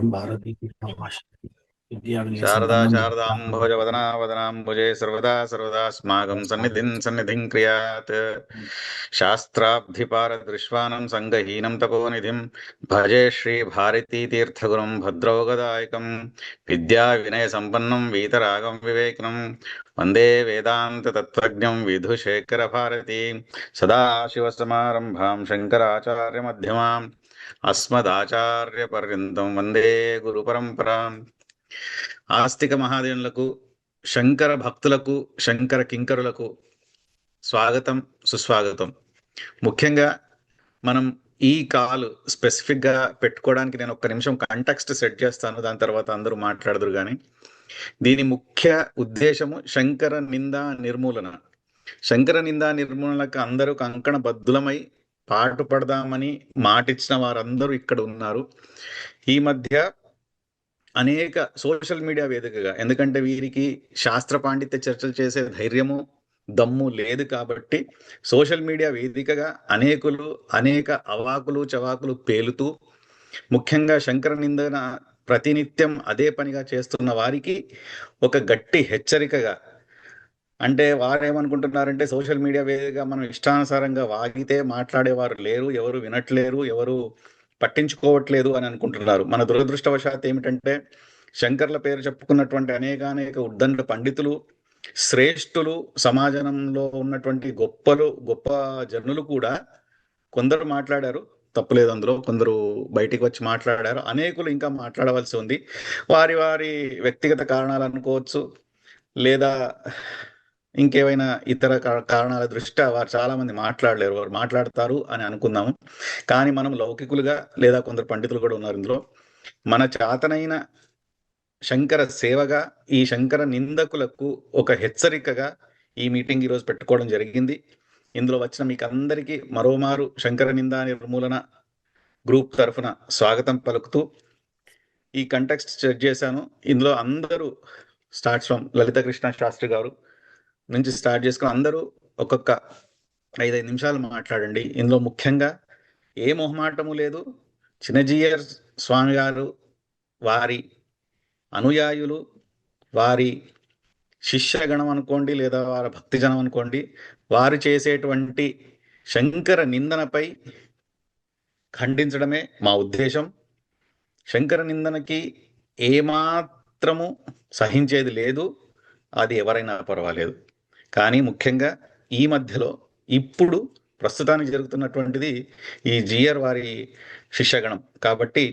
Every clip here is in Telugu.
भारती शारदा शारदाम्भोज वदना वदनाम्भुजे सर्वदा सर्वदास्माकं सन्निधिं क्रियात् शास्त्राब्धिपारदृश्वानं संगहीनं तपोनिधिं भजे श्रीभारतीतीर्थगुरुं भद्रौगदायकं विद्याविनयसम्पन्नं वीतरागं विवेकिनं वन्दे वेदान्ततत्त्वज्ञं विधुशेखरभारती सदाशिवसमारम्भां शङ्कराचार्यमध्यमाम् अस्मदाचार्यपर्यन्तं वन्दे गुरुपरम्पराम्। ఆస్తిక మహాదేవులకు, శంకర భక్తులకు, శంకర కింకరులకు స్వాగతం, సుస్వాగతం. ముఖ్యంగా మనం ఈ కాల్ స్పెసిఫిక్గా పెట్టుకోవడానికి నేను ఒక్క నిమిషం కాంటెక్స్ట్ సెట్ చేస్తాను, దాని తర్వాత అందరూ మాట్లాడదురు. కానీ దీని ముఖ్య ఉద్దేశము శంకర నిందా నిర్మూలన. శంకర నిందా నిర్మూలనకు అందరూ కంకణ బద్దులమై పాటుపడదామని మాటిచ్చిన వారందరూ ఇక్కడ ఉన్నారు. ఈ మధ్య అనేక సోషల్ మీడియా వేదికగా, ఎందుకంటే వీరికి శాస్త్ర పాండిత్య చర్చలు చేసే ధైర్యము దమ్ము లేదు కాబట్టి సోషల్ మీడియా వేదికగా అనేక అవాకులు చవాకులు పేలుతూ, ముఖ్యంగా శంకర నిందన ప్రతినిత్యం అదే పనిగా చేస్తున్న వారికి ఒక గట్టి హెచ్చరికగా, అంటే వారేమనుకుంటున్నారంటే సోషల్ మీడియా వేదికగా మనం ఇష్టానుసారంగా వాగితే మాట్లాడేవారు లేరు, ఎవరు వినట్లేరు, ఎవరు పట్టించుకోవట్లేదు అని అనుకుంటున్నారు. మన దురదృష్టవశాత్ ఏమిటంటే శంకర్ల పేరు చెప్పుకున్నటువంటి అనేక ఉద్దండ పండితులు, శ్రేష్ఠులు, సమాజంలో ఉన్నటువంటి గొప్ప జనులు కూడా కొందరు మాట్లాడారు, తప్పులేదు అందులో, కొందరు బయటికి వచ్చి మాట్లాడారు, అనేకులు ఇంకా మాట్లాడవలసి ఉంది. వారి వ్యక్తిగత కారణాలు అనుకోవచ్చు, లేదా ఇంకేమైనా ఇతర కారణాల దృష్ట్యా వారు చాలామంది మాట్లాడలేరు, వారు మాట్లాడతారు అని అనుకుందాము. కానీ మనం లౌకికులుగా, లేదా కొందరు పండితులు కూడా ఉన్నారు ఇందులో, మన చేతనైన శంకర సేవగా ఈ శంకర నిందకులకు ఒక హెచ్చరికగా ఈ మీటింగ్ ఈరోజు పెట్టుకోవడం జరిగింది. ఇందులో వచ్చిన మీకు అందరికీ మరోమారు శంకర నిందా నిర్మూలన గ్రూప్ తరఫున స్వాగతం పలుకుతూ ఈ కంటెక్స్ట్ చెక్ చేశాను. ఇందులో అందరూ స్టార్ట్స్ ఫ్రమ్ లలిత కృష్ణ శాస్త్రి గారు నుంచి స్టార్ట్ చేసుకుని అందరూ ఒక్కొక్క 5 నిమిషాలు మాట్లాడండి. ఇందులో ముఖ్యంగా ఏ మొహమాటము లేదు. చిన్నజీయర్ స్వామి గారు, వారి అనుయాయులు, వారి శిష్యగణం అనుకోండి, లేదా వారి భక్తిజనం అనుకోండి, వారు చేసేటువంటి శంకర నిందనపై ఖండించడమే మా ఉద్దేశం. శంకర నిందనకి ఏమాత్రము సహించేది లేదు, అది ఎవరైనా పర్వాలేదు. కానీ ముఖ్యంగా ఈ మధ్యలో ఇప్పుడు ప్రస్తుతానికి జరుగుతున్నటువంటిది ఈ జియర్ వారి శిష్యగణం కాబట్టి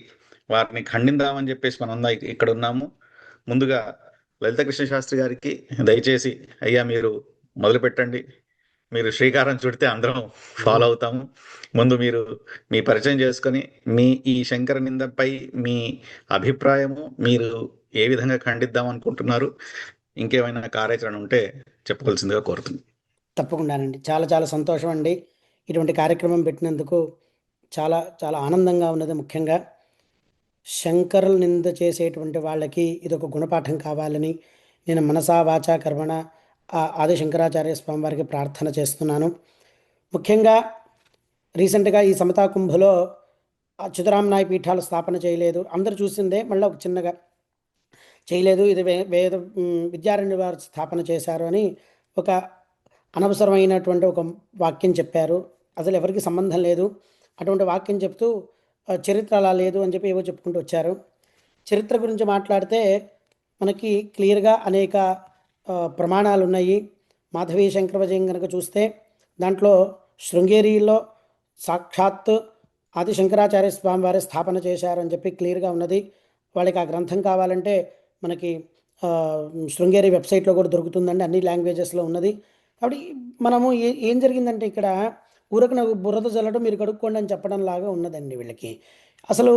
వారిని ఖండిందామని చెప్పేసి మనం ఇక్కడ ఉన్నాము. ముందుగా లలిత కృష్ణ శాస్త్రి గారికి దయచేసి, అయ్యా మీరు మొదలు పెట్టండి. మీరు శ్రీకారం చుడితే అందరం ఫాలో అవుతాము. ముందు మీరు మీ పరిచయం చేసుకొని మీ ఈ శంకర నిందపై మీ అభిప్రాయము, మీరు ఏ విధంగా ఖండిద్దాం అనుకుంటున్నారు, ఇంకేమైనా కార్యాచరణ ఉంటే చెప్పవలసిందిగా కోరుతుంది. తప్పకుండానండి. చాలా సంతోషం అండి. ఇటువంటి కార్యక్రమం పెట్టినందుకు చాలా ఆనందంగా ఉన్నది. ముఖ్యంగా శంకరులు నింద చేసేటువంటి వాళ్ళకి ఇదొక గుణపాఠం కావాలని నేను మనసా వాచా కర్మణ ఆది శంకరాచార్య స్వామి వారికి ప్రార్థన చేస్తున్నాను. ముఖ్యంగా రీసెంట్గా ఈ సమతా కుంభలో చిదరామనాయ పీఠాలు స్థాపన చేయలేదు, అందరూ చూసిందే, మళ్ళీ ఒక చిన్నగా చేయలేదు, ఇది వేద విద్యారణ్య వారు స్థాపన చేశారు అని ఒక అనవసరమైనటువంటి ఒక వాక్యం చెప్పారు. అసలు ఎవరికి సంబంధం లేదు. అటువంటి వాక్యం చెప్తూ చరిత్ర అలా లేదు అని చెప్పి ఏవో చెప్పుకుంటూ వచ్చారు. చరిత్ర గురించి మాట్లాడితే మనకి క్లియర్గా అనేక ప్రమాణాలు ఉన్నాయి. మాధవీ శంకర విజయం కనుక చూస్తే దాంట్లో శృంగేరిలో సాక్షాత్ ఆది శంకరాచార్య స్వామి వారే స్థాపన చేశారని చెప్పి క్లియర్గా ఉన్నది. వాళ్ళకి ఆ గ్రంథం కావాలంటే మనకి శృంగేరి వెబ్సైట్లో కూడా దొరుకుతుందండి, అన్ని లాంగ్వేజెస్లో ఉన్నది. కాబట్టి మనము ఏం జరిగిందంటే ఇక్కడ ఊరకు నాకు బురద జల్లడం మీరు కడుక్కోండి అని చెప్పడం లాగా ఉన్నదండి వీళ్ళకి. అసలు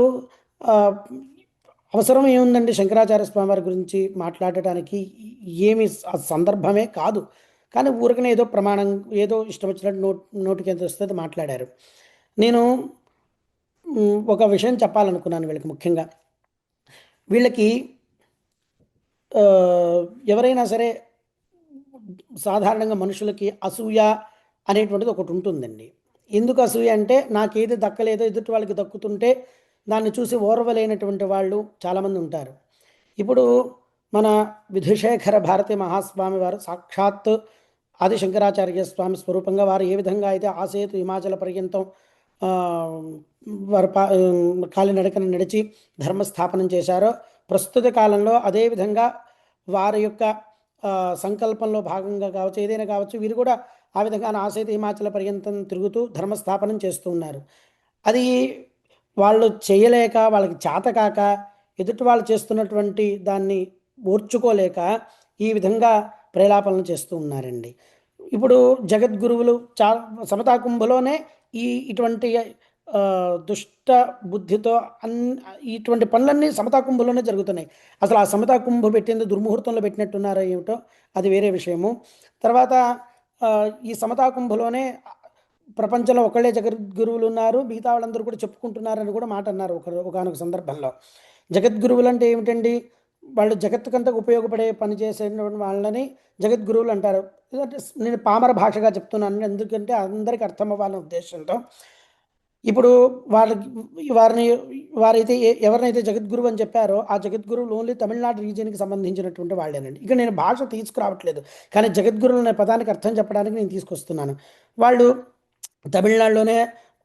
అవసరం ఏముందండి శంకరాచార్య స్వామి వారి గురించి మాట్లాడటానికి? ఏమి సందర్భమే కాదు. కానీ ఊరికనే ఏదో ప్రమాణం, ఏదో ఇష్టం వచ్చినట్టు నోటికి ఎంత వస్తుంది మాట్లాడారు. నేను ఒక విషయం చెప్పాలనుకున్నాను వీళ్ళకి. ముఖ్యంగా వీళ్ళకి ఎవరైనా సరే సాధారణంగా మనుషులకి అసూయ అనేటువంటిది ఒకటి ఉంటుందండి. ఎందుకు అసూయ అంటే నాకేది దక్కలేదో ఎదుటి వాళ్ళకి దక్కుతుంటే దాన్ని చూసి ఓర్వలేనటువంటి వాళ్ళు చాలామంది ఉంటారు. ఇప్పుడు మన విధుశేఖర భారతి మహాస్వామి వారు సాక్షాత్ ఆదిశంకరాచార్య స్వామి స్వరూపంగా వారు ఏ విధంగా అయితే ఆసేతు హిమాచల పర్యంతం ఆ, వారు కాలినడకన నడిచి ధర్మస్థాపనం చేశారో ప్రస్తుత కాలంలో అదేవిధంగా వారి యొక్క సంకల్పంలో భాగంగా కావచ్చు, ఏదైనా కావచ్చు, వీరు కూడా ఆ విధంగా ఆసేతు హిమాచల పర్యంతం తిరుగుతూ ధర్మస్థాపనం చేస్తూ ఉన్నారు. అది వాళ్ళు చేయలేక, వాళ్ళకి చేతకాక, ఎదుటి వాళ్ళు చేస్తున్నటువంటి దాన్ని ఓర్చుకోలేక ఈ విధంగా ప్రేలాపనలు చేస్తూ ఉన్నారండి. ఇప్పుడు జగద్గురువులు సమతా కుంభలోనే ఇటువంటి దుష్ట బుద్ధితో ఇటువంటి పనులన్నీ సమతా కుంభలోనే జరుగుతున్నాయి. అసలు ఆ సమతా కుంభ పెట్టింది దుర్ముహూర్తంలో పెట్టినట్టున్నారో ఏమిటో అది వేరే విషయము. తర్వాత ఈ సమతా కుంభలోనే ప్రపంచంలో ఒకళ్ళే జగద్గురువులు ఉన్నారు, మిగతా వాళ్ళందరూ కూడా చెప్పుకుంటున్నారని కూడా మాట అన్నారు ఒకనొక సందర్భంలో. జగద్గురువులు అంటే ఏమిటండి? వాళ్ళు జగత్తుకంతకు ఉపయోగపడే పని చేసే వాళ్ళని జగద్గురువులు అంటారు. నేను పామర భాషగా చెప్తున్నాను, ఎందుకంటే అందరికీ అర్థం అవ్వాలనే ఉద్దేశంతో. ఇప్పుడు వారైతే ఎవరినైతే జగద్గురువు అని చెప్పారో ఆ జగద్గురువులు ఓన్లీ తమిళనాడు రీజియన్కి సంబంధించినటువంటి వాళ్ళేనండి. ఇక నేను భాష తీసుకురావట్లేదు, కానీ జగద్గురువులు అనే పదానికి అర్థం చెప్పడానికి నేను తీసుకొస్తున్నాను. వాళ్ళు తమిళనాడులోనే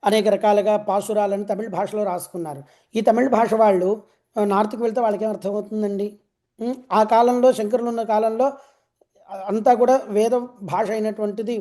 అనేక రకాలుగా పాసురాలను తమిళ భాషలో రాసుకున్నారు. ఈ తమిళ భాష వాళ్ళు నార్త్కి వెళ్తే వాళ్ళకి ఏం అర్థమవుతుందండి? ఆ కాలంలో శంకరులు ఉన్న కాలంలో అంతా కూడా వేద భాష అయినటువంటిది,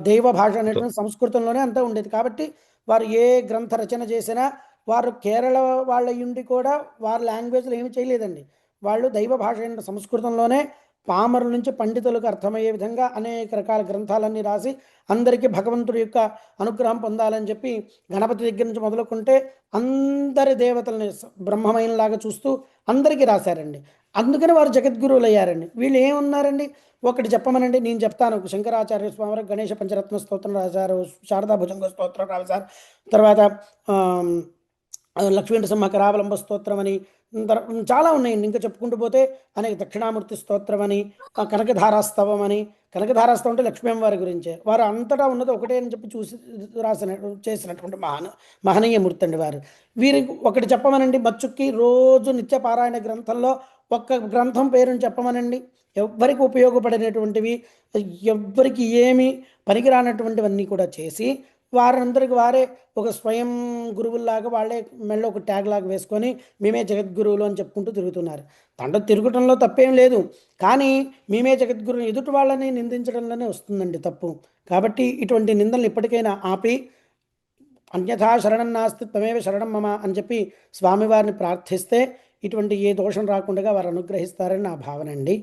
దైవ భాష అనేటువంటి సంస్కృతంలోనే అంతా ఉండేది. కాబట్టి వారు ఏ గ్రంథ రచన చేసినా వారు కేరళ వాళ్ళ ఉండి కూడా వారి లాంగ్వేజ్లో ఏమి చేయలేదండి. వాళ్ళు దైవ భాష అయిన సంస్కృతంలోనే పామరుల నుంచి పండితులకు అర్థమయ్యే విధంగా అనేక రకాల గ్రంథాలన్నీ రాసి అందరికీ భగవంతుడి యొక్క అనుగ్రహం పొందాలని చెప్పి గణపతి దగ్గర నుంచి మొదలుకుంటే అందరి దేవతల్ని బ్రహ్మమయంలాగా చూస్తూ అందరికీ రాశారండి. అందుకని వారు జగద్గురువులు అయ్యారండి. వీళ్ళు ఏమున్నారండి? ఒకటి చెప్పమనండి, నేను చెప్తాను. శంకరాచార్య స్వామి వారు గణేష పంచరత్న స్తోత్రం రాశారు, శారదా భుజంగ స్తోత్రం రాశారు, తర్వాత లక్ష్మీ నరసింహ కరావలంబ స్తోత్రం అని చాలా ఉన్నాయండి. ఇంకా చెప్పుకుంటూ పోతే అనేక దక్షిణామూర్తి స్తోత్రం అని, కనకధారాస్తవం అని. కనకధారాస్తవం అంటే లక్ష్మీ వారి గురించే. వారు అంతటా ఉన్నది ఒకటే అని చెప్పి చూసి చేసినటువంటి మహనీయమూర్తి అండి వారు. వీరికి ఒకటి చెప్పమనండి, మచ్చుక్కి రోజు నిత్య పారాయణ గ్రంథంలో ఒక్క గ్రంథం పేరుని చెప్పమనండి. ఎవ్వరికి ఉపయోగపడినటువంటివి, ఎవ్వరికి ఏమి పనికిరానటువంటివన్నీ కూడా చేసి వారందరికి వారే ఒక స్వయం గురువుల్లాగా వాళ్ళే మెళ్ళ ఒక ట్యాగ్ లాగా వేసుకొని మేమే జగద్గురువులు అని చెప్పుకుంటూ తిరుగుతున్నారు. తండ్రి తిరుగుటంలో తప్పేం లేదు, కానీ మేమే జగద్గురువు ఎదుటి వాళ్ళని నిందించడంలోనే వస్తుందండి తప్పు. కాబట్టి ఇటువంటి నిందలను ఇప్పటికైనా ఆపి అన్యథా శరణం నాస్తి త్వమేవ శరణం మమ అని చెప్పి స్వామివారిని ప్రార్థిస్తే ఇటువంటి ఏ దోషం రాకుండా వారు అనుగ్రహిస్తారని నా భావన అండి.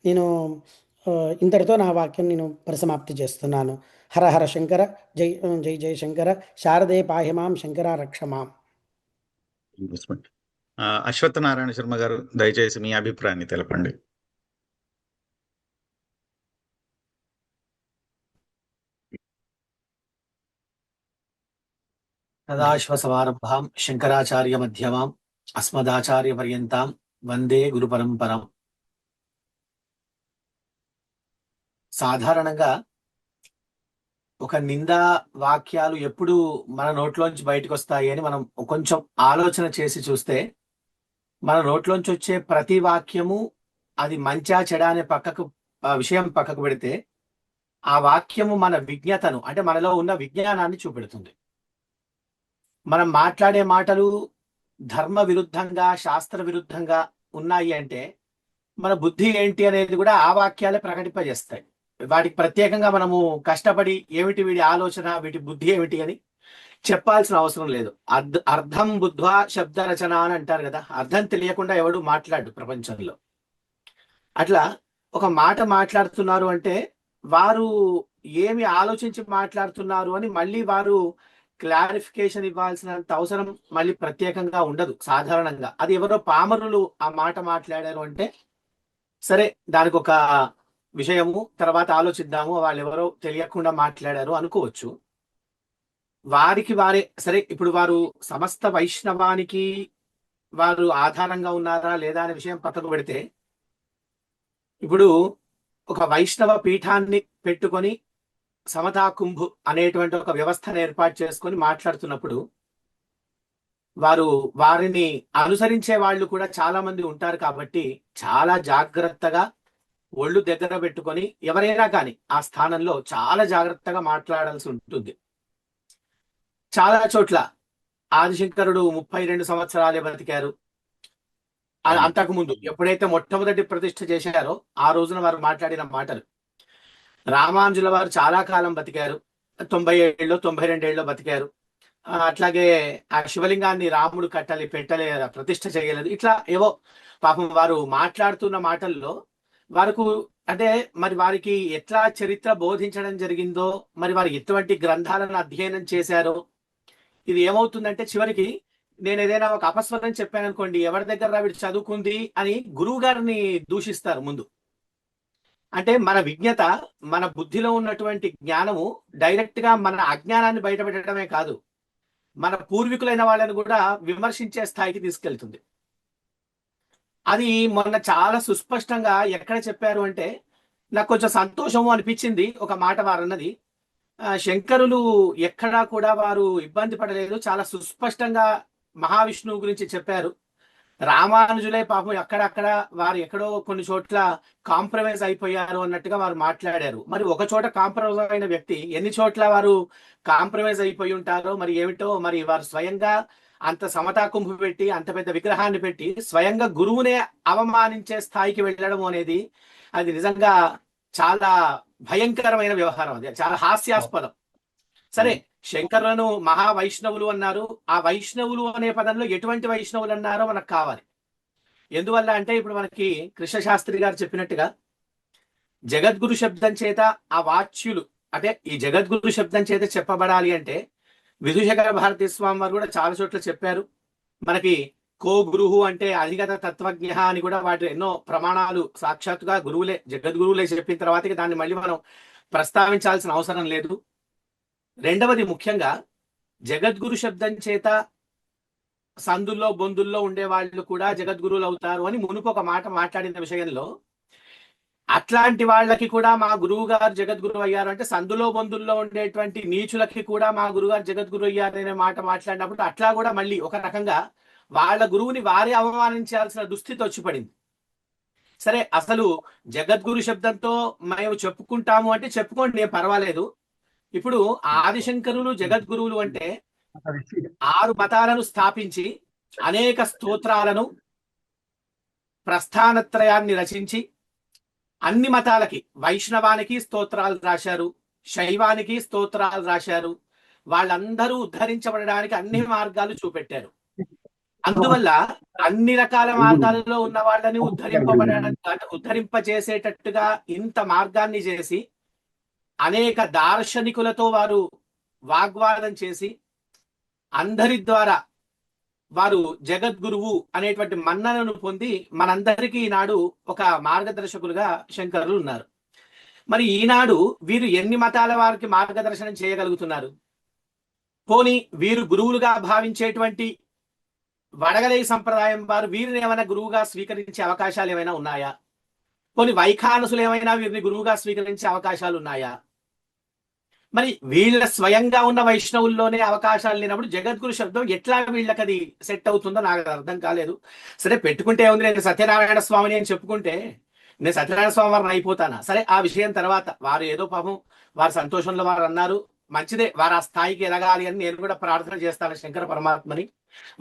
నేను ఇంతటితో నా వాక్యం నేను పరిసమాప్తి చేస్తున్నాను. హర హర శంకర, జై జై జై శంకర, శారదే పాహిమాం శంకర రక్షమాం. అశ్వత్థనారాయణ శర్మ గారు, దయచేసి మీ అభిప్రాయాన్ని తెలపండి. సదాశ్వసమారంభాం శంకరాచార్య మధ్యమాం అస్మదాచార్య పర్యంతాం వందే గురు పరంపరం. సాధారణంగా ఒక నిందా వాక్యాలు ఎప్పుడు మన నోట్లోంచి బయటకు వస్తాయి అని మనం కొంచెం ఆలోచన చేసి చూస్తే, మన నోట్లోంచి వచ్చే ప్రతి వాక్యము అది మంచా చెడా అనే విషయం పక్కకు పెడితే, ఆ వాక్యము మన విజ్ఞతను, అంటే మనలో ఉన్న విజ్ఞానాన్ని చూపెడుతుంది. మనం మాట్లాడే మాటలు ధర్మ విరుద్ధంగా, శాస్త్ర విరుద్ధంగా ఉన్నాయి అంటే మన బుద్ధి ఏంటి అనేది కూడా ఆ వాక్యాలే ప్రకటింపజేస్తాయి. వాటికి ప్రత్యేకంగా మనము కష్టపడి ఏమిటి వీడి ఆలోచన, వీటి బుద్ధి ఏమిటి అని చెప్పాల్సిన అవసరం లేదు. అర్థం బుద్ధ్వా శబ్ద రచన అని అంటారు కదా. అర్థం తెలియకుండా ఎవడు మాట్లాడు ప్రపంచంలో. అట్లా ఒక మాట మాట్లాడుతున్నారు అంటే వారు ఏమి ఆలోచించి మాట్లాడుతున్నారు అని మళ్ళీ వారు క్లారిఫికేషన్ ఇవ్వాల్సినంత అవసరం మళ్ళీ ప్రత్యేకంగా ఉండదు సాధారణంగా. అది ఎవరో పామరులు ఆ మాట మాట్లాడారు అంటే సరే, దానికి ఒక విషయము తర్వాత ఆలోచిద్దాము, వాళ్ళు ఎవరో తెలియకుండా మాట్లాడారు అనుకోవచ్చు. వారికి వారే సరే, ఇప్పుడు వారు సమస్త వైష్ణవానికి వారు ఆధారంగా ఉన్నారా లేదా అనే విషయం పక్కకు పెడితే, ఇప్పుడు ఒక వైష్ణవ పీఠాన్ని పెట్టుకొని సమతా కుంభు అనేటువంటి ఒక వ్యవస్థను ఏర్పాటు చేసుకొని మాట్లాడుతున్నప్పుడు వారిని అనుసరించే వాళ్ళు కూడా చాలా మంది ఉంటారు కాబట్టి చాలా జాగ్రత్తగా ఒళ్ళు దగ్గర పెట్టుకొని ఎవరైనా కానీ ఆ స్థానంలో చాలా జాగ్రత్తగా మాట్లాడాల్సి ఉంటుంది. చాలా చోట్ల ఆదిశంకరుడు 32 సంవత్సరాలే బతికారు. అంతకుముందు ఎప్పుడైతే మొట్టమొదటి ప్రతిష్ఠ చేశారో ఆ రోజున వారు మాట్లాడిన మాటలు. రామానుజుల వారు చాలా కాలం బతికారు, 90 ఏళ్ళు 92 ఏళ్ళు బతికారు. అట్లాగే ఆ శివలింగాన్ని రాముడు పెట్టలే ప్రతిష్ఠ చేయలేదు. ఇట్లా ఏవో పాపం వారు మాట్లాడుతున్న మాటల్లో వారికి అంటే మరి వారికి ఎట్లా చరిత్ర బోధించడం జరిగిందో, మరి వారు ఎటువంటి గ్రంథాలను అధ్యయనం చేశారో, ఇది ఏమవుతుందంటే చివరికి నేను ఏదైనా ఒక అపస్వరం చెప్పాను అనుకోండి, ఎవరి దగ్గర వీడు చదువుకుంది అని గురువు గారిని దూషిస్తారు ముందు. అంటే మన విజ్ఞత, మన బుద్ధిలో ఉన్నటువంటి జ్ఞానము డైరెక్ట్ గా మన అజ్ఞానాన్ని బయటపెట్టడమే కాదు, మన పూర్వీకులైన వాళ్ళని కూడా విమర్శించే స్థాయికి తీసుకెళ్తుంది. అది మొన్న చాలా సుస్పష్టంగా ఎక్కడ చెప్పారు అంటే నాకు కొంచెం సంతోషము అనిపించింది. ఒక మాట వారన్నది, శంకరులు ఎక్కడా కూడా వారు ఇబ్బంది పడలేదు, చాలా సుస్పష్టంగా మహావిష్ణువు గురించి చెప్పారు. రామానుజులే పాపం అక్కడక్కడ వారు ఎక్కడో కొన్ని చోట్ల కాంప్రమైజ్ అయిపోయారు అన్నట్టుగా వారు మాట్లాడారు. మరి ఒక చోట కాంప్రమైజ్ అయిన వ్యక్తి ఎన్ని చోట్ల వారు కాంప్రమైజ్ అయిపోయి ఉంటారో మరి ఏమిటో. మరి వారు స్వయంగా అంత సమతా కుంభు పెట్టి అంత పెద్ద విగ్రహాన్ని పెట్టి స్వయంగా గురువునే అవమానించే స్థాయికి వెళ్ళడం అనేది అది నిజంగా చాలా భయంకరమైన వ్యవహారం. అది చాలా హాస్యాస్పదం. సరే, శంకరులను మహావైష్ణవులు అన్నారు. ఆ వైష్ణవులు అనే పదంలో ఎటువంటి వైష్ణవులు అన్నారో మనకు కావాలి. ఎందువల్ల అంటే ఇప్పుడు మనకి కృష్ణశాస్త్రి గారు చెప్పినట్టుగా జగద్గురు శబ్దం చేత ఆ వాచ్యులు అంటే ఈ జగద్గురు శబ్దం చేత చెప్పబడాలి అంటే విధుశేఖర భారతీ స్వామి వారు కూడా చాలా చోట్ల చెప్పారు. మనకి కో గురువు అంటే అధిగత తత్వజ్ఞ అని కూడా వాటి ఎన్నో ప్రమాణాలు సాక్షాత్తుగా గురువులే జగద్గురువులే చెప్పిన తర్వాత దాన్ని మళ్ళీ మనం ప్రస్తావించాల్సిన అవసరం లేదు. రెండవది ముఖ్యంగా జగద్గురు శబ్దం చేత సందుల్లో బొందుల్లో ఉండే వాళ్ళు కూడా జగద్గురువులు అవుతారు అని మునుపు ఒక మాట మాట్లాడిన విషయంలో అట్లాంటి వాళ్ళకి కూడా మా గురువు గారు జగద్గురు అయ్యారు అంటే సందులో బొందుల్లో ఉండేటువంటి నీచులకి కూడా మా గురువు గారు జగద్గురు అయ్యారు అనే మాట మాట్లాడినప్పుడు అట్లా కూడా మళ్ళీ ఒక రకంగా వాళ్ళ గురువుని వారే అవమానించాల్సిన దుస్థితి వచ్చి పడింది. సరే, అసలు జగద్గురు శబ్దంతో మేము చెప్పుకుంటాము అంటే చెప్పుకోండి, నేను పర్వాలేదు. ఇప్పుడు ఆదిశంకరులు జగద్గురువులు అంటే 6 మతాలను స్థాపించి అనేక స్తోత్రాలను ప్రస్థానత్రయాన్ని రచించి అన్ని మతాలకి వైష్ణవానికి స్తోత్రాలు రాశారు, శైవానికి స్తోత్రాలు రాశారు. వాళ్ళందరూ ఉద్ధరించబడడానికి అన్ని మార్గాలు చూపెట్టారు. అందువల్ల అన్ని రకాల మార్గాలలో ఉన్న వాళ్ళని ఉద్ధరింపజేసేటట్టుగా ఇంత మార్గాన్ని చేసి అనేక దార్శనికులతో వారు వాగ్వాదం చేసి అందరి ద్వారా వారు జగద్గురువు అనేటువంటి మన్ననను పొంది మనందరికీ ఈనాడు ఒక మార్గదర్శకులుగా శంకరులు ఉన్నారు. మరి ఈనాడు వీరు ఎన్ని మతాల వారికి మార్గదర్శనం చేయగలుగుతున్నారు? పోని వీరు గురువులుగా భావించేటువంటి వడగలై సంప్రదాయం వారు వీరిని ఏమైనా గురువుగా స్వీకరించే అవకాశాలు ఏమైనా ఉన్నాయా? పోని వైఖానసులు ఏమైనా వీరిని గురువుగా స్వీకరించే అవకాశాలు ఉన్నాయా? మరి వీళ్ళ స్వయంగా ఉన్న వైష్ణవుల్లోనే అవకాశాలు లేనప్పుడు జగద్గురు శబ్దం ఎట్లా వీళ్ళకి అది సెట్ అవుతుందో నాకు అర్థం కాలేదు. సరే, పెట్టుకుంటే ఉంది, నేను సత్యనారాయణ స్వామిని అని చెప్పుకుంటే నేను సత్యనారాయణ స్వామి వారిని అయిపోతానా? సరే, ఆ విషయం తర్వాత వారు ఏదో పాపం వారి సంతోషంలో వారు అన్నారు, మంచిదే, వారు ఆ స్థాయికి ఎదగాలి అని నేను కూడా ప్రార్థన చేస్తాను శంకర పరమాత్మని.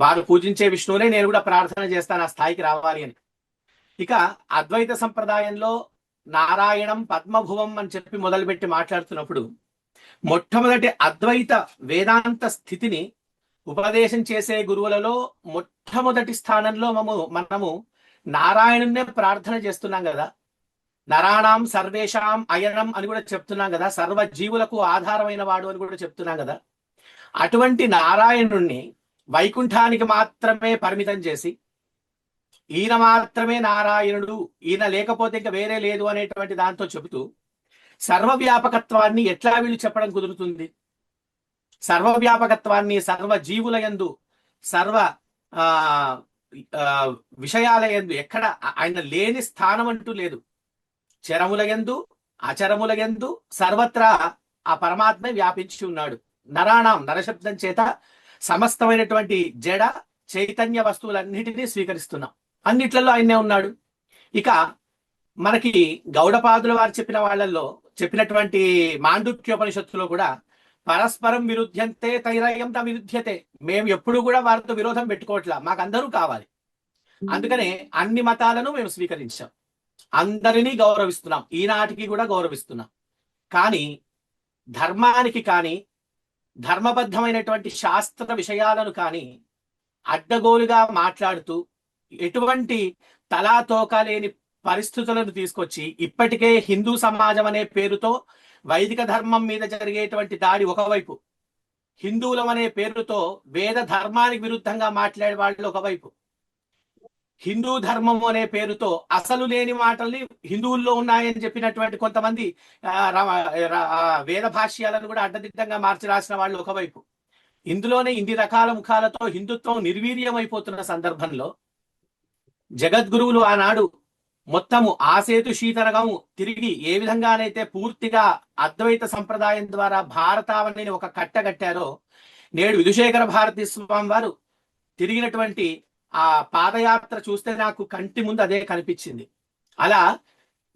వారు పూజించే విష్ణువునే నేను కూడా ప్రార్థన చేస్తాను ఆ స్థాయికి రావాలి అని. ఇక అద్వైత సంప్రదాయంలో నారాయణం పద్మభువం అని చెప్పి మొదలుపెట్టి మాట్లాడుతున్నప్పుడు మొట్టమొదటి అద్వైత వేదాంత స్థితిని ఉపదేశం చేసే గురువులలో మొట్టమొదటి స్థానంలో మనము నారాయణున్నే ప్రార్థన చేస్తున్నాం కదా. నరాణం సర్వేషాం అయనం అని కూడా చెప్తున్నాం కదా, సర్వ జీవులకు ఆధారమైన వాడు అని కూడా చెప్తున్నాం కదా. అటువంటి నారాయణుణ్ణి వైకుంఠానికి మాత్రమే పరిమితం చేసి ఈయన మాత్రమే నారాయణుడు, ఈయన లేకపోతే ఇంకా వేరే లేదు అనేటువంటి దాంతో చెబుతూ సర్వవ్యాపకత్వాన్ని ఎట్లా వీళ్ళు చెప్పడం కుదురుతుంది? సర్వవ్యాపకత్వాన్ని సర్వ జీవుల యందు సర్వ విషయాల యందు ఎక్కడ ఆయన లేని స్థానం అంటూ లేదు. చరముల యందు అచరముల యందు సర్వత్రా ఆ పరమాత్మ వ్యాపించి ఉన్నాడు. నరాణం, నరశబ్దం చేత సమస్తమైనటువంటి జడ చైతన్య వస్తువులన్నిటినీ స్వీకరిస్తున్నాం. అన్నిట్లలో ఆయనే ఉన్నాడు. ఇక మనకి గౌడపాదుల వారు చెప్పిన వాళ్ళల్లో చెప్పినటువంటి మాండుక్యోపనిషత్తులో కూడా పరస్పరం విరుద్ధ్యంతే తైరయం న విరుద్ధ్యతే, మేము ఎప్పుడు కూడా వారితో విరోధం పెట్టుకోవట్లా, మాకు అందరూ కావాలి. అందుకనే అన్ని మతాలను మేము స్వీకరించాం, అందరినీ గౌరవిస్తున్నాం, ఈనాటికి కూడా గౌరవిస్తున్నాం. కానీ ధర్మానికి కానీ ధర్మబద్ధమైనటువంటి శాస్త్ర విషయాలను కానీ అడ్డగోలుగా మాట్లాడుతూ ఎటువంటి తలాతోక లేని పరిస్థితులను తీసుకొచ్చి ఇప్పటికే హిందూ సమాజం అనే పేరుతో వైదిక ధర్మం మీద జరిగేటువంటి దాడి ఒకవైపు, హిందువులం అనే పేరుతో వేద ధర్మానికి విరుద్ధంగా మాట్లాడే వాళ్ళు ఒకవైపు, హిందూ ధర్మం అనే పేరుతో అసలు లేని మాటల్ని హిందువుల్లో ఉన్నాయని చెప్పినటువంటి కొంతమంది వేద భాష్యాలను కూడా అడ్డదిడ్డంగా మార్చి రాసిన వాళ్ళు ఒకవైపు, ఇందులోనే ఇన్ని రకాల ముఖాలతో హిందుత్వం నిర్వీర్యమైపోతున్న సందర్భంలో జగద్గురువులు ఆనాడు మొత్తము ఆసేతు శీతరగము తిరిగి ఏ విధంగానైతే పూర్తిగా అద్వైత సంప్రదాయం ద్వారా భారతావనిని ఒక కట్టగట్టారో, నేడు విధుశేఖర భారతీ స్వామి వారు తిరిగినటువంటి ఆ పాదయాత్ర చూస్తే నాకు కంటి ముందు అదే కనిపించింది. అలా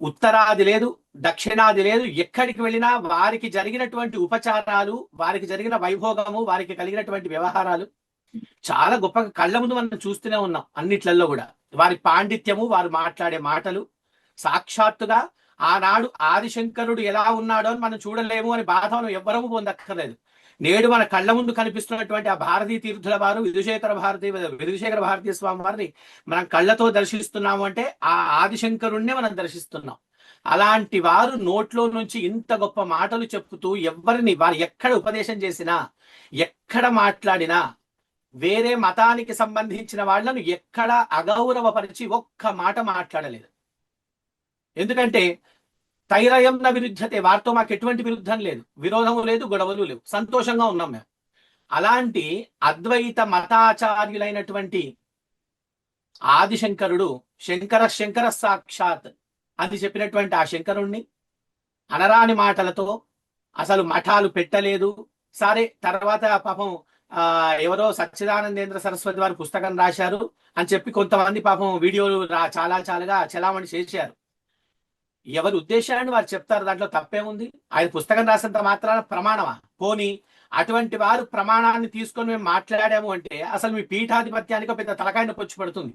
ఉత్తరాది లేదు, దక్షిణాది లేదు, ఎక్కడికి వెళ్ళినా వారికి జరిగినటువంటి ఉపచారాలు, వారికి జరిగిన వైభోగము, వారికి కలిగినటువంటి వ్యవహారాలు చాలా గొప్పగా కళ్ళ ముందు మనం చూస్తూనే ఉన్నాం. అన్నిట్లలో కూడా వారి పాండిత్యము, వారు మాట్లాడే మాటలు సాక్షాత్తుగా ఆనాడు ఆదిశంకరుడు ఎలా ఉన్నాడో అని మనం చూడలేము అని బాధ మనం ఎవ్వరము పొందక్కర్లేదు. నేడు మన కళ్ళ ముందు కనిపిస్తున్నటువంటి ఆ భారతీ తీర్థుల వారు విధుశేఖర భారతీ స్వామి వారిని మనం కళ్ళతో దర్శిస్తున్నాము అంటే ఆ ఆదిశంకరుణ్ణి మనం దర్శిస్తున్నాం. అలాంటి వారు నోట్లో నుంచి ఇంత గొప్ప మాటలు చెప్పుతూ ఎవరిని వారు ఎక్కడ ఉపదేశం చేసినా, ఎక్కడ మాట్లాడినా వేరే మతానికి సంబంధించిన వాళ్లను ఎక్కడ అగౌరవపరిచి ఒక్క మాట మాట్లాడలేదు. ఎందుకంటే తైరయం న విరుద్ధతే, వారితో మాకు ఎటువంటి విరుద్ధం లేదు, విరోధము లేదు, గొడవలు లేవు, సంతోషంగా ఉన్నాం మేము. అలాంటి అద్వైత మతాచార్యులైనటువంటి ఆదిశంకరుడు శంకర సాక్షాత్ అని చెప్పినటువంటి ఆ శంకరుణ్ణి అనరాని మాటలతో అసలు మఠాలు పెట్టలేదు. సరే, తర్వాత పాపం ఎవరో సచ్చిదానందేంద్ర సరస్వతి వారు పుస్తకం రాశారు అని చెప్పి కొంతమంది పాపం వీడియోలు చాలాగా చలామణి చేశారు. ఎవరి ఉద్దేశాన్ని వారు చెప్తారు, దాంట్లో తప్పేముంది? ఆయన పుస్తకం రాసినంత మాత్రాన ప్రమాణమా? పోనీ అటువంటి వారు ప్రమాణాన్ని తీసుకొని మేము మాట్లాడాము అంటే అసలు మీ పీఠాధిపత్యానికి పెద్ద తలకాయ నొప్పి వచ్చి పడుతుంది.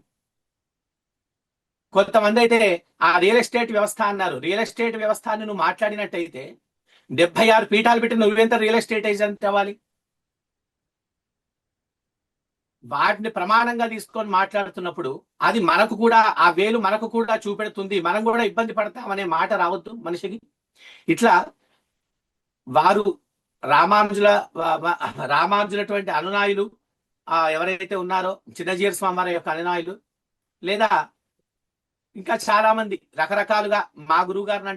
కొంతమంది అయితే ఆ రియల్ ఎస్టేట్ వ్యవస్థ అన్నారు. రియల్ ఎస్టేట్ వ్యవస్థని నువ్వు మాట్లాడినట్టయితే 76 పీఠాలు పెట్టి నువ్వెంత రియల్ ఎస్టేట్ ఏజెంట్ అవ్వాలి? వాటిని ప్రమాణంగా తీసుకొని మాట్లాడుతున్నప్పుడు అది మనకు కూడా, ఆ వేలు మనకు కూడా చూపెడుతుంది, మనం కూడా ఇబ్బంది పడతామనే మాట రావద్దు మనిషికి. ఇట్లా వారు రామానుజులటువంటి అనునాయులు ఎవరైతే ఉన్నారో, చిన్నజీయర్ స్వామి వారి యొక్క అనునాయులు, లేదా ఇంకా చాలా మంది రకరకాలుగా మా గురువుగారిని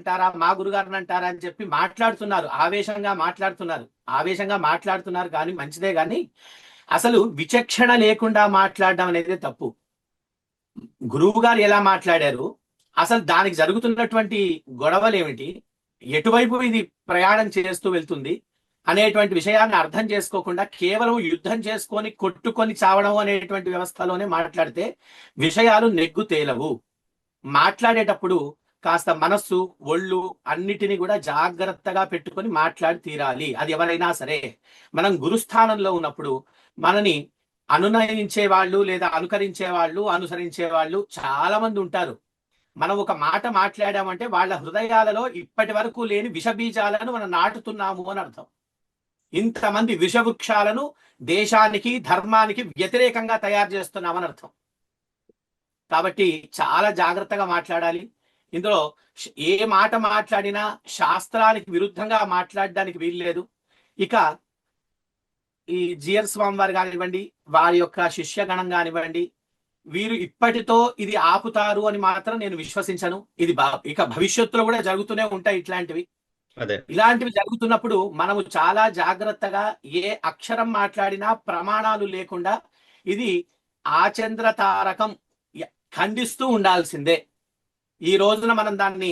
అంటారా అని చెప్పి మాట్లాడుతున్నారు, ఆవేశంగా మాట్లాడుతున్నారు. కానీ మంచిదే, కానీ అసలు విచక్షణ లేకుండా మాట్లాడడం అనేది తప్పు. గురువు గారు ఎలా మాట్లాడారు, అసలు దానికి జరుగుతున్నటువంటి గొడవలు ఏమిటి, ఎటువైపు ఇది ప్రయాణం చేస్తూ వెళ్తుంది అనేటువంటి విషయాన్ని అర్థం చేసుకోకుండా కేవలం యుద్ధం చేసుకొని కొట్టుకొని చావడం అనేటువంటి వ్యవస్థలోనే మాట్లాడితే విషయాలు నెగ్గు తేలవు. మాట్లాడేటప్పుడు కాస్త మనస్సు, ఒళ్ళు అన్నిటినీ కూడా జాగ్రత్తగా పెట్టుకొని మాట్లాడి తీరాలి. అది ఎవరైనా సరే. మనం గురుస్థానంలో ఉన్నప్పుడు మనని అనునయించే వాళ్ళు, లేదా అనుకరించే వాళ్ళు, అనుసరించే వాళ్ళు చాలా మంది ఉంటారు. మనం ఒక మాట మాట్లాడామంటే వాళ్ళ హృదయాలలో ఇప్పటి వరకు లేని విషబీజాలను మనం నాటుతున్నాము అని అర్థం. ఇంతమంది విషవృక్షాలను దేశానికి, ధర్మానికి వ్యతిరేకంగా తయారు చేస్తున్నామని అర్థం. కాబట్టి చాలా జాగ్రత్తగా మాట్లాడాలి. ఇందులో ఏ మాట మాట్లాడినా శాస్త్రానికి విరుద్ధంగా మాట్లాడడానికి వీల్లేదు. ఇక ఈ జియర్ స్వామి వారు కానివ్వండి, వారి యొక్క శిష్యగణం కానివ్వండి, వీరు ఇప్పటితో ఇది ఆపుతారు అని మాత్రం నేను విశ్వసించను. ఇది ఇక భవిష్యత్తులో కూడా జరుగుతూనే ఉంటాయి ఇట్లాంటివి. ఇలాంటివి జరుగుతున్నప్పుడు మనము చాలా జాగ్రత్తగా ఏ అక్షరం మాట్లాడినా ప్రమాణాలు లేకుండా ఇది ఆచంద్ర తారకం ఖండిస్తూ ఉండాల్సిందే. ఈ రోజున మనం దాన్ని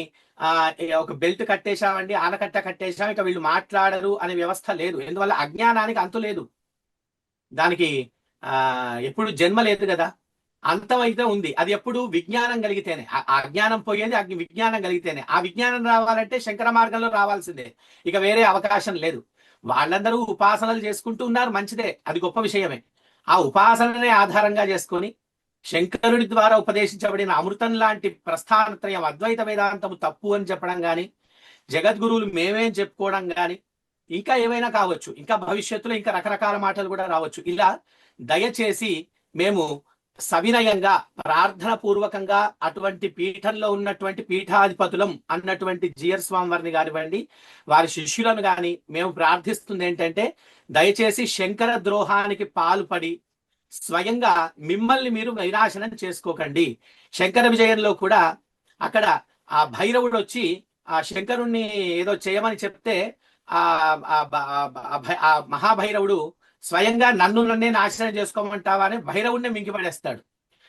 ఒక బెల్ట్ కట్టేశామండి, ఆనకట్ట కట్టేశాం, ఇక వీళ్ళు మాట్లాడరు అనే వ్యవస్థ లేదు. ఎందువల్ల అజ్ఞానానికి అంతు లేదు, దానికి ఎప్పుడు జన్మ లేదు కదా, అంతం అయితే ఉంది. అది ఎప్పుడు విజ్ఞానం కలిగితేనే, అజ్ఞానం పోయేది విజ్ఞానం కలిగితేనే. ఆ విజ్ఞానం రావాలంటే శంకర మార్గంలో రావాల్సిందే, ఇక వేరే అవకాశం లేదు. వాళ్ళందరూ ఉపాసనలు చేసుకుంటూ ఉన్నారు, మంచిదే, అది గొప్ప విషయమే. ఆ ఉపాసననే ఆధారంగా చేసుకొని శంకరుడి ద్వారా ఉపదేశించబడిన అమృతం లాంటి ప్రస్థానత్రయం అద్వైత వేదాంతము తప్పు అని చెప్పడం కానీ, జగద్గురువులు మేమేం చెప్పుకోవడం కానీ, ఇంకా ఏమైనా కావచ్చు, ఇంకా భవిష్యత్తులో ఇంకా రకరకాల మాటలు కూడా రావచ్చు. ఇలా దయచేసి మేము సవినయంగా ప్రార్థన పూర్వకంగా అటువంటి పీఠంలో ఉన్నటువంటి పీఠాధిపతులం అన్నటువంటి జిఆర్ స్వామి వారిని కానివ్వండి, వారి శిష్యులను కానీ మేము ప్రార్థిస్తుంది ఏంటంటే, దయచేసి శంకర ద్రోహానికి పాల్పడి స్వయంగా మిమ్మల్ని మీరు వినాశనం చేసుకోకండి. శంకర విజయంలో కూడా అక్కడ ఆ భైరవుడు వచ్చి ఆ శంకరుణ్ణి ఏదో చేయమని చెప్తే ఆ మహాభైరవుడు స్వయంగా నన్నే నాశనం చేసుకోమంటావా అని భైరవుడిని మింగిపడేస్తాడు.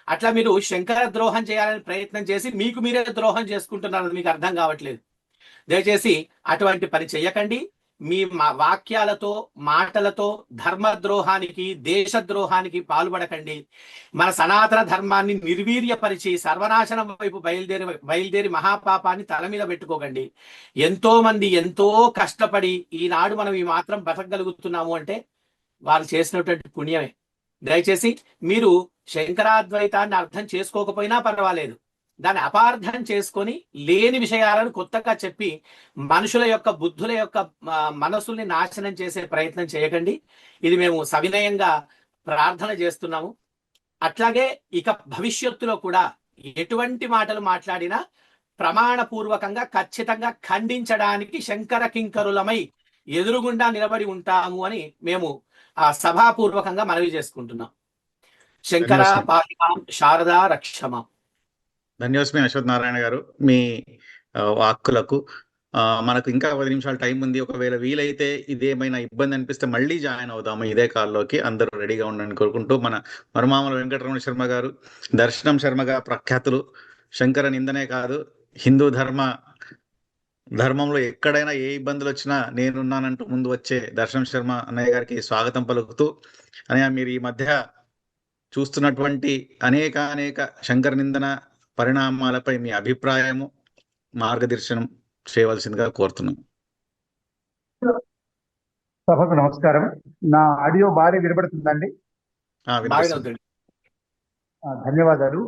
అట్లా మీరు శంకర ద్రోహం చేయాలని ప్రయత్నం చేసి మీకు మీరే ద్రోహం చేసుకుంటున్నారు, మీకు అర్థం కావట్లేదు. దయచేసి అటువంటి పని చెయ్యకండి. మీ వాక్యాలతో మాటలతో ధర్మద్రోహానికి దేశద్రోహానికి పాల్పడకండి. మన సనాతన ధర్మాన్ని నిర్వీర్యపరిచి సర్వనాశనం వైపు బయలుదేరి మహాపాపాన్ని తల మీద పెట్టుకోకండి. ఎంతో మంది ఎంతో కష్టపడి ఈనాడు మనం ఈ మాత్రం బతకగలుగుతున్నాము అంటే వారు చేసినటువంటి పుణ్యమే. దయచేసి మీరు శంకరాద్వైతాన్ని అర్థం చేసుకోకపోయినా పర్వాలేదు, దాన్ని అపార్థం చేసుకొని లేని విషయాలను కొత్తగా చెప్పి మనుషుల యొక్క బుద్ధుల యొక్క మనసుల్ని నాశనం చేసే ప్రయత్నం చేయకండి. ఇది మేము సవినయంగా ప్రార్థన చేస్తున్నాము. అట్లాగే ఇక భవిష్యత్తులో కూడా ఎటువంటి మాటలు మాట్లాడినా ప్రమాణపూర్వకంగా ఖచ్చితంగా ఖండించడానికి శంకర కింకరులమై ఎదురుగుండా నిలబడి ఉంటాము అని మేము సభాపూర్వకంగా మనవి చేసుకుంటున్నాం. శంకర పాహిమాం శారదా రక్షమాం. ధన్యవాదం అశ్వత్ నారాయణ గారు మీ వాక్కులకు. మనకు ఇంకా 10 నిమిషాలు టైం ఉంది. ఒకవేళ వీలైతే ఇదేమైనా ఇబ్బంది అనిపిస్తే మళ్ళీ జాయిన్ అవుదాము ఇదే కాల్లోకి. అందరూ రెడీగా ఉండండి కోరుకుంటూ, మన మరుమామల వెంకటరమణ శర్మ గారు దర్శనం శర్మగా ప్రఖ్యాతులు. శంకర నిందనే కాదు, హిందూ ధర్మంలో ఎక్కడైనా ఏ ఇబ్బందులు వచ్చినా నేనున్నానంటూ ముందు వచ్చే దర్శనం శర్మ అన్నయ్య గారికి స్వాగతం పలుకుతూ, అన్నయ్య మీరు ఈ మధ్య చూస్తున్నటువంటి అనేక శంకర నిందన పరిణామాలపై మీ అభిప్రాయము, మార్గదర్శనం చేయవలసిందిగా కోరుతున్నాం. సభకు నమస్కారం. నా ఆడియో బాగా వినబడుతుందండి? ధన్యవాదాలు.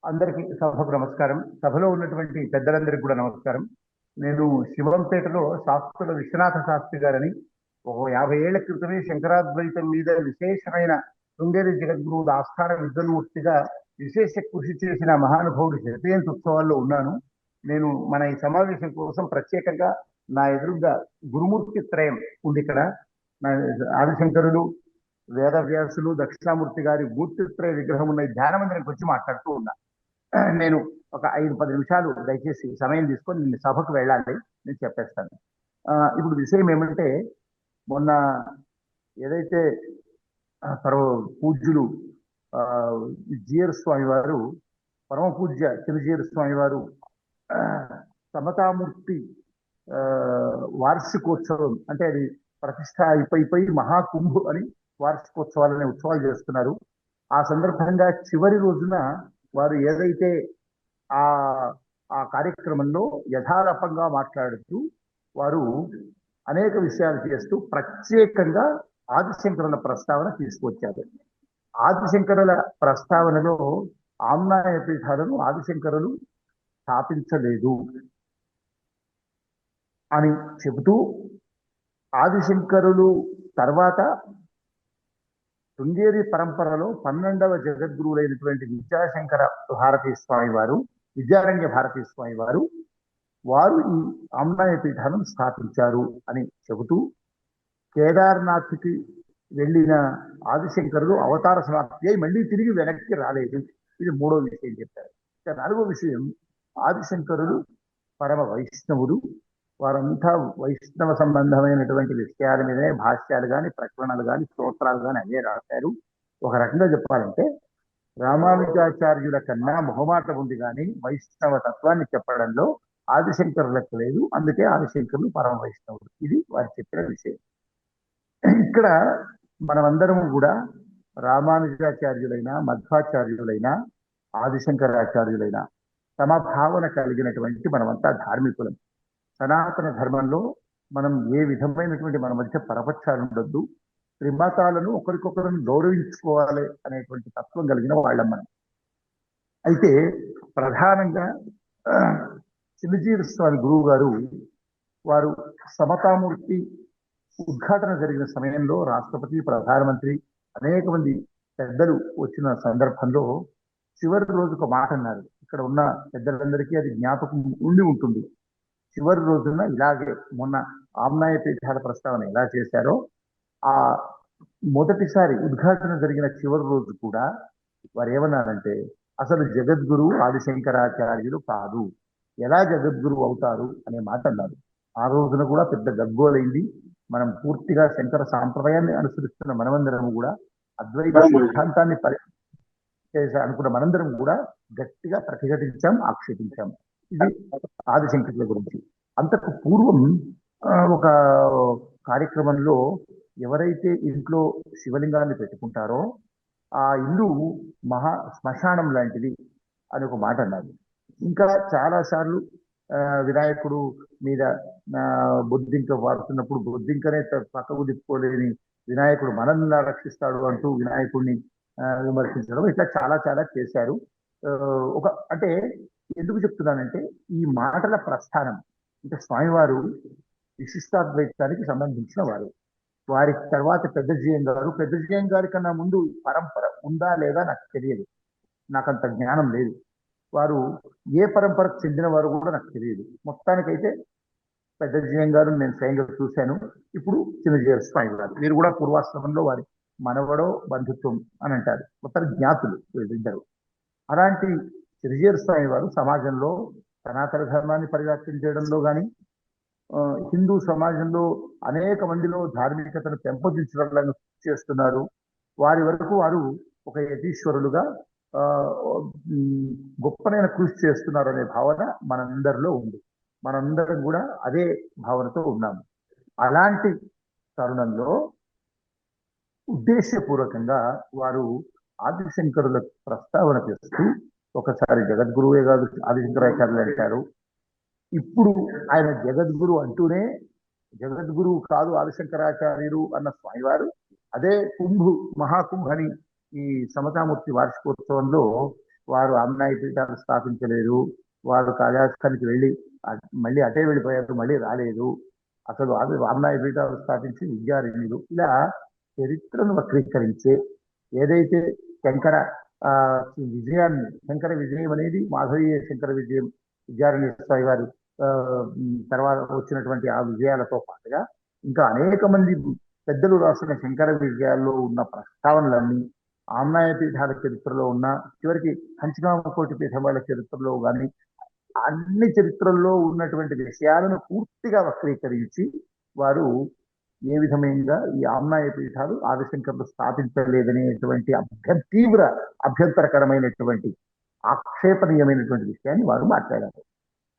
అందరికి సభకు నమస్కారం. సభలో ఉన్నటువంటి పెద్దలందరికీ కూడా నమస్కారం. నేను శివంపేటలో శాస్త్రుల విశ్వనాథ శాస్త్రి గారని ఒక 50 ఏళ్ల క్రితమే శంకరాద్వైతం మీద విశేషమైన శృంగేరి జగద్గురువుల ఆస్థాన విద్వన్మూర్తిగా విశేష కృషి చేసిన మహానుభావుడు జయంతి ఉత్సవాల్లో ఉన్నాను. నేను మన ఈ సమావేశం కోసం ప్రత్యేకంగా నా ఎదురుగా గురుమూర్తి త్రయం ఉంది. ఇక్కడ ఆదిశంకరులు, వేదవ్యాసులు, దక్షిణామూర్తి గారి మూర్తిత్రయ విగ్రహం ఉన్న ధ్యాన మందిరానికి వచ్చి మాట్లాడుతూ ఉన్నా. నేను ఒక 5-10 నిమిషాలు దయచేసి సమయం తీసుకొని నేను సభకు వెళ్ళాలి, నేను చెప్పేస్తాను. ఇప్పుడు విషయం ఏమంటే, మొన్న ఏదైతే పూజ్యులు జిఆర్ స్వామి వారు, పరమ పూజ్య చిరుజీఆర్ స్వామి వారు సమతామూర్తి వార్షికోత్సవం, అంటే అది ప్రతిష్ట అయిపోయి మహాకుంభు అని వార్షికోత్సవాలనే ఉత్సవాలు చేస్తున్నారు. ఆ సందర్భంగా చివరి రోజున వారు ఏదైతే ఆ కార్యక్రమంలో యథారపంగా మాట్లాడుతూ వారు అనేక విషయాలు చేస్తూ ప్రత్యేకంగా ఆదిశంకరుల ప్రస్తావన తీసుకొచ్చారు. ఆదిశంకరుల ప్రస్తావనలో ఆమ్నాయ పీఠాలను ఆదిశంకరులు స్థాపించలేదు అని చెబుతూ, ఆదిశంకరులు తర్వాత శృంగేరి పరంపరలో 12వ జగద్గురువులైనటువంటి విద్యాశంకర భారతీ స్వామి వారు, విద్యారణ్య భారతీ స్వామి వారు ఈ ఆమ్నాయ పీఠాలను స్థాపించారు అని చెబుతూ, కేదార్నాథ్కి వెళ్ళిన ఆదిశంకరులు అవతార సమాప్తి అయి మళ్ళీ తిరిగి వెనక్కి రాలేదు. ఇది 3వ విషయం చెప్పారు. 4వ విషయం, ఆదిశంకరులు పరమ వైష్ణవులు. వారంతా వైష్ణవ సంబంధమైనటువంటి విషయాల మీదనే భాష్యాలు కానీ, ప్రకరణలు కానీ, స్తోత్రాలు కానీ అవే రాశారు. ఒక రకంగా చెప్పాలంటే రామానుజాచార్యుల కన్నా మొహమాటం ఉంది కానీ వైష్ణవ తత్వాన్ని చెప్పడంలో ఆదిశంకరులకు లేదు. అందుకే ఆదిశంకరులు పరమ వైష్ణవుడు. ఇది వారు చెప్పిన విషయం. ఇక్కడ మనమందరం కూడా రామానుజాచార్యులైన, మధ్వాచార్యులైన, ఆదిశంకరాచార్యులైన సమభావన కలిగినటువంటి మనమంతా ధార్మికులం. సనాతన ధర్మంలో మనం ఏ విధమైనటువంటి మన మధ్య పరపక్షాలు ఉండొద్దు, త్రిమతాలను ఒకరికొకరిని గౌరవించుకోవాలి అనేటువంటి తత్వం కలిగిన వాళ్ళం మనం. అయితే ప్రధానంగా చిన్నజీవి స్వామి గురువు గారు వారు సమతామూర్తి ఉద్ఘాటన జరిగిన సమయంలో రాష్ట్రపతి, ప్రధానమంత్రి, అనేక మంది పెద్దలు వచ్చిన సందర్భంలో చివరి రోజు ఒక మాట అన్నారు. ఇక్కడ ఉన్న పెద్దలందరికీ అది జ్ఞాపకం ఉండి ఉంటుంది. చివరి రోజున ఇలాగే మొన్న ఆమ్నాయ పీఠాల ప్రస్తావన ఎలా చేశారో ఆ మొదటిసారి ఉద్ఘాటన జరిగిన చివరి రోజు కూడా వారు ఏమన్నారంటే, అసలు జగద్గురు ఆదిశంకరాచార్యులు కాదు, ఎలా జగద్గురు అవుతారు అనే మాట అన్నారు. ఆ రోజున కూడా పెద్ద గగ్గోలైంది. మనం పూర్తిగా శంకర సాంప్రదాయాన్ని అనుసరిస్తున్న మనమందరం కూడా, అద్వైత సిద్ధాంతాన్ని అనుకున్న మనందరం కూడా గట్టిగా ప్రతిఘటించాం, ఆక్షేపించాం. ఇది ఆదిశంకరుల గురించి. అంతకు పూర్వం ఒక కార్యక్రమంలో ఎవరైతే ఇంట్లో శివలింగాన్ని పెట్టుకుంటారో ఆ ఇల్లు మహా శ్మశానం లాంటిది అని ఒక మాట అన్నారు. ఇంకా చాలా సార్లు వినాయకుడు మీద బొద్దింక వాడుతున్నప్పుడు బొద్దింకనే పక్కకు తిప్పుకోలేని వినాయకుడు మనల్ని రక్షిస్తాడు అంటూ వినాయకుడిని విమర్శించడం, ఇట్లా చాలా చాలా చేశారు. అంటే ఎందుకు చెప్తున్నానంటే, ఈ మాటల ప్రస్థానం అంటే స్వామివారు విశిష్టాద్వైతానికి సంబంధించిన వారు. వారి తర్వాత పెద్దజీయం గారి కన్నా ముందు పరంపర ఉందా లేదా నాకు తెలియదు, నాకంత జ్ఞానం లేదు. వారు ఏ పరంపరకు చెందిన వారు కూడా నాకు తెలియదు. మొత్తానికైతే పెద్దజీయం గారు నేను స్వయంగా చూశాను. ఇప్పుడు చిన్నజీవ స్వామి గారు, వీరు కూడా పూర్వాశ్రమంలో వారి మనవడో బంధుత్వం అని అంటారు. మొత్తం జ్ఞాతులు వీళ్ళిద్దరు. అలాంటి చిన్నజీవ స్వామి వారు సమాజంలో సనాతన ధర్మాన్ని పరిరక్షణ చేయడంలో కానీ, హిందూ సమాజంలో అనేక మందిలో ధార్మికతను పెంపొందించడం చేస్తున్నారు. వారి వరకు వారు ఒక యతీశ్వరులుగా గొప్పనైన కృషి చేస్తున్నారు అనే భావన మనందరిలో ఉంది. మనందరం కూడా అదే భావనతో ఉన్నాము. అలాంటి తరుణంలో ఉద్దేశపూర్వకంగా వారు ఆదిశంకరుల ప్రస్తావన చేస్తూ, ఒకసారి జగద్గురువే కాదు ఆదిశంకరాచార్యులు అంటారు. ఇప్పుడు ఆయన జగద్గురు అంటూనే జగద్గురువు కాదు ఆదిశంకరాచార్యులు అన్న స్వామివారు అదే మహాకుంభ్ అని ఈ సమతామూర్తి వార్షికోత్సవంలో వారు ఆమ్నాయ పీఠాలు స్థాపించలేదు, వారు కైలాసానికి వెళ్ళి మళ్ళీ అటే వెళ్ళిపోయారు, మళ్ళీ రాలేదు, అసలు ఆమ్నాయ పీఠాలు స్థాపించి విద్యారణ్యులు, ఇలా చరిత్రను వక్రీకరించే ఏదైతే శంకర విజయం అనేది మాధవీయ శంకర విజయం, విద్యారణ్య స్వామి వారి తర్వాత వచ్చినటువంటి ఆ విజయాలతో పాటుగా ఇంకా అనేక మంది పెద్దలు రాసిన శంకర విజయాల్లో ఉన్న ప్రస్తావనలన్నీ ఆమ్నాయ పీఠాల చరిత్రలో ఉన్న, చివరికి కంచికామకోటి పీఠం వాళ్ళ చరిత్రలో కానీ అన్ని చరిత్రల్లో ఉన్నటువంటి విషయాలను పూర్తిగా వక్రీకరించి వారు ఏ విధంగా ఈ ఆమ్నాయ పీఠాలు ఆదిశంకరులు స్థాపించలేదనేటువంటి తీవ్ర అభ్యంతరకరమైనటువంటి ఆక్షేపణీయమైనటువంటి విషయాన్ని వారు మాట్లాడారు.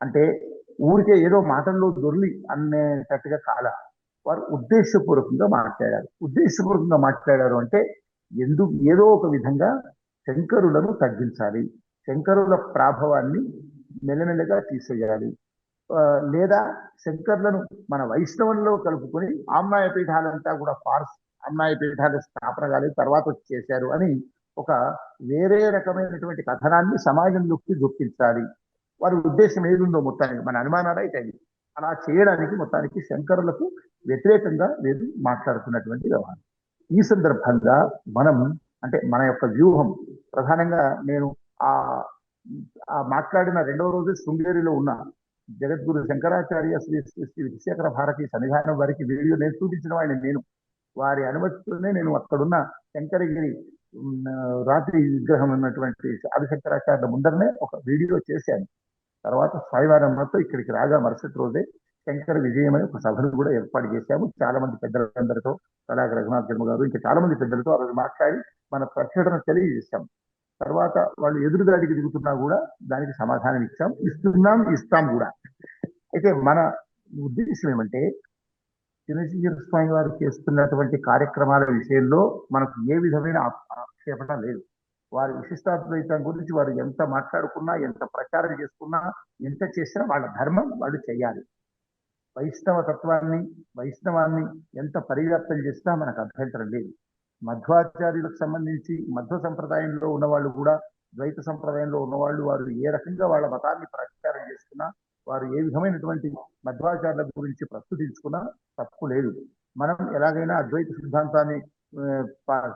అంటే ఊరికే ఏదో మాటల్లో దొర్లి అనేటట్టుగా కాల, వారు ఉద్దేశపూర్వకంగా మాట్లాడారు. ఉద్దేశపూర్వకంగా మాట్లాడారు అంటే ఏదో ఒక విధంగా శంకరులను తగ్గించాలి, శంకరుల ప్రాభవాన్ని మెల్లమెల్లగా తీసేయాలి, లేదా శంకర్లను మన వైష్ణవంలో కలుపుకొని ఆమ్నాయ పీఠాలంతా కూడా ఆమ్నాయ పీఠాల స్థాపన కాలేదు తర్వాత చేశారు అని ఒక వేరే రకమైనటువంటి కథనాన్ని సమాజంలోకి జొప్పించాలి. వారి ఉద్దేశం ఏదుందో మొత్తానికి మన అనుమానాలు అయితే అలా చేయడానికి మొత్తానికి శంకరులకు వ్యతిరేకంగా లేదు మాట్లాడుతున్నటువంటి వ్యవహారం. ఈ సందర్భంగా మనం అంటే మన యొక్క వ్యూహం ప్రధానంగా నేను ఆ మాట్లాడిన రెండవ రోజు శృంగేరిలో ఉన్న జగద్గురు శంకరాచార్య శ్రీ శ్రీ విశేఖర భారతి సన్నిధానం వారికి వీడియో నేను చూపించిన వాడిని. నేను వారి అనుమతితోనే నేను అక్కడున్న శంకరగిరి రాత్రి విగ్రహం ఉన్నటువంటి ఆదిశంకరాచార్యుల ముందరనే ఒక వీడియో చేశాను. తర్వాత స్వామివారంతో ఇక్కడికి రాగా మరుసటి రోజే శంకర విజయం అనే ఒక సభను కూడా ఏర్పాటు చేశాము. చాలా మంది పెద్దలందరితో, కళాక రఘునాథ్ శర్మ గారు ఇంకా చాలా మంది పెద్దలతో ఆ రోజు మాట్లాడి మన ప్రకటన తెలియజేశాం. తర్వాత వాళ్ళు ఎదురుదాడికి దిగుతున్నా కూడా దానికి సమాధానం ఇస్తాం కూడా. అయితే మన ఉద్దేశం ఏమంటే చిరంజీవి స్వామి వారు చేస్తున్నటువంటి కార్యక్రమాల విషయంలో మనకు ఏ విధమైన ఆక్షేపణ లేదు. వారి విశిష్టాద్వైతం గురించి వారు ఎంత మాట్లాడుకున్నా, ఎంత ప్రచారం చేసుకున్నా, ఎంత చేసినా వాళ్ళ ధర్మం వాళ్ళు చేయాలి. వైష్ణవ తత్వాన్ని, వైష్ణవాన్ని ఎంత పరివ్యాప్తం చేసినా మనకు అభ్యంతరం లేదు. మధ్వాచార్యులకు సంబంధించి మధ్వ సంప్రదాయంలో ఉన్నవాళ్ళు కూడా, ద్వైత సంప్రదాయంలో ఉన్నవాళ్ళు, వారు ఏ రకంగా వాళ్ళ మతాన్ని ప్రచారం చేస్తున్నా, వారు ఏ విధమైనటువంటి మధ్వాచార్యుల గురించి ప్రస్తుతించుకున్నా తప్పు లేదు. మనం ఎలాగైనా అద్వైత సిద్ధాంతాన్ని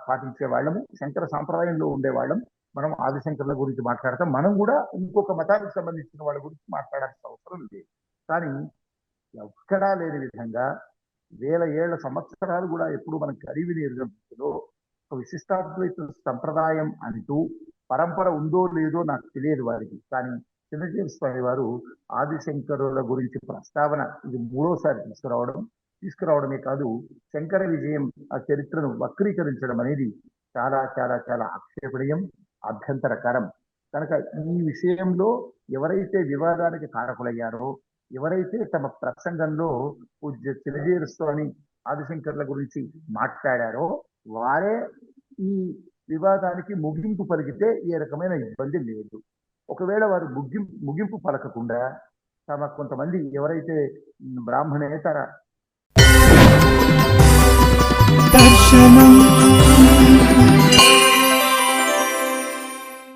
పాటించే వాళ్ళము, శంకర సాంప్రదాయంలో ఉండే వాళ్ళం. మనం ఆదిశంకరుల గురించి మాట్లాడతాం. మనం కూడా ఇంకొక మతానికి సంబంధించిన వాళ్ళ గురించి మాట్లాడాల్సిన అవసరం లేదు. కానీ ఎక్కడా లేని విధంగా వేల ఏళ్ల సంవత్సరాలు కూడా ఎప్పుడు మన గరివి నిర్గంలో ఒక విశిష్టాద్వైత సంప్రదాయం అంటూ పరంపర ఉందో లేదో నాకు తెలియదు వారికి. కానీ చిన్నజీవి స్వామి వారు ఆదిశంకరుల గురించి ప్రస్తావన ఇది 3వసారి తీసుకురావడమే కాదు, శంకర విజయం ఆ చరిత్రను వక్రీకరించడం అనేది చాలా చాలా చాలా ఆక్షేపణీయం, అభ్యంతరకరం. కనుక ఈ విషయంలో ఎవరైతే వివాదానికి కారకులయ్యారో, ఎవరైతే తమ ప్రసంగంలో పూజ్య చిరంజీవి స్వామి ఆదిశంకర్ల గురించి మాట్లాడారో వారే ఈ వివాదానికి ముగింపు పలికితే ఏ రకమైన ఇబ్బంది లేదు. ఒకవేళ వారు ముగింపు పలకకుండా తమ కొంతమంది ఎవరైతే బ్రాహ్మణేతర దర్శనం